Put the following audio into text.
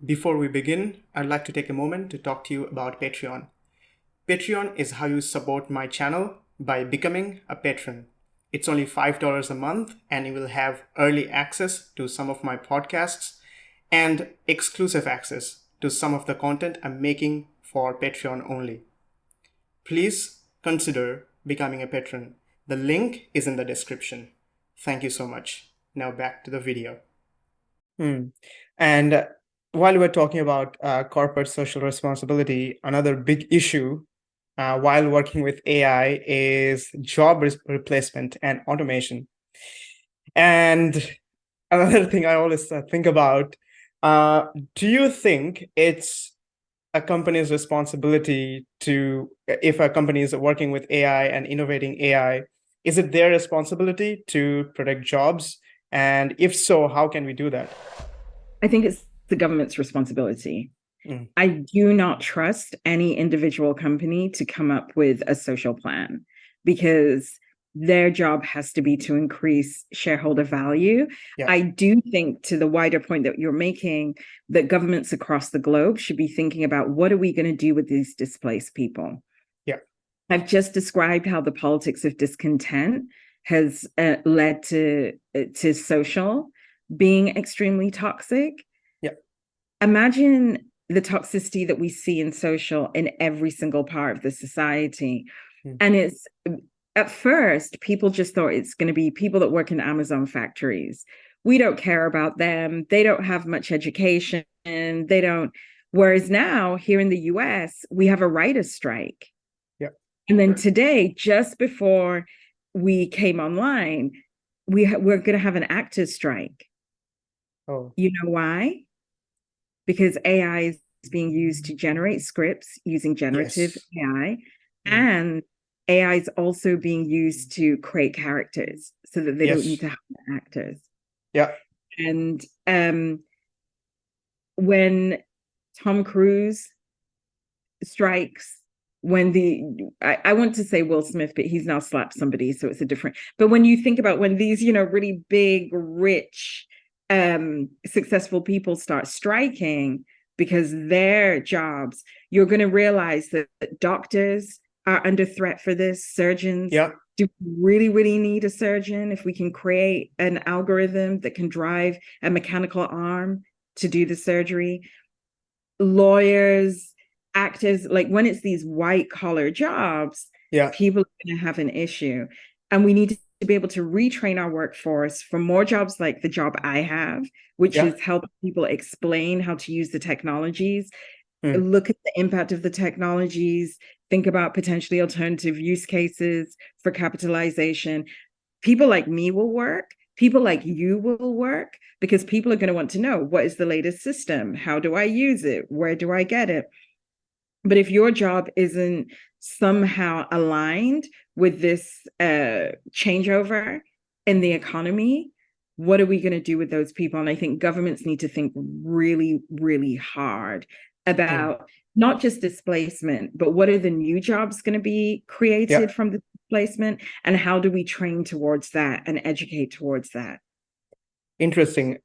Before we begin, I'd like to take a moment to talk to you about Patreon. Patreon is how you support my channel by becoming a patron. It's only $5 a month, and you will have early access to some of my podcasts and exclusive access to some of the content I'm making for Patreon only. Please consider becoming a patron. The link is in the description. Thank you so much. Now back to the video. And while we're talking about corporate social responsibility, another big issue while working with AI is job replacement and automation. And another thing I always think about, do you think it's a company's responsibility to, if a company is working with AI and innovating AI, is it their responsibility to protect jobs? And if so, how can we do that? I think it's the government's responsibility. Mm. I do not trust any individual company to come up with a social plan because their job has to be to increase shareholder value. Yeah. I do think, to the wider point that you're making, that governments across the globe should be thinking about what are we going to do with these displaced people. Yeah. I've just described how the politics of discontent has led to social being extremely toxic. Yeah. Imagine the toxicity that we see in social in every single part of the society. And it's, at first, people just thought it's going to be people that work in Amazon factories. We don't care about them. They don't have much education. They don't. Whereas now, here in the US, we have a writer's strike. Yeah. And then today, just before we came online, we're going to have an actor's strike. Oh. You know why? Because AI is being used to generate scripts using generative AI, and AI is also being used to create characters so that they don't need to have actors. Yeah. And when Tom Cruise strikes, I want to say Will Smith, but he's now slapped somebody, so it's a different. But when you think about when these, really big, rich, successful people start striking because their jobs, you're going to realize that doctors are under threat for this. Surgeons, do we really, really need a surgeon? If we can create an algorithm that can drive a mechanical arm to do the surgery, lawyers, actors, like when it's these white collar jobs, people are going to have an issue. And we need to be able to retrain our workforce for more jobs like the job I have, which is helping people explain how to use the technologies, look at the impact of the technologies, think about potentially alternative use cases for capitalization. People like me will work. People like you will work because people are going to want to know, what is the latest system? How do I use it? Where do I get it? But if your job isn't somehow aligned with this changeover in the economy, what are we going to do with those people? And I think governments need to think really, really hard about not just displacement, but what are the new jobs going to be created from the displacement, and how do we train towards that and educate towards that? Interesting.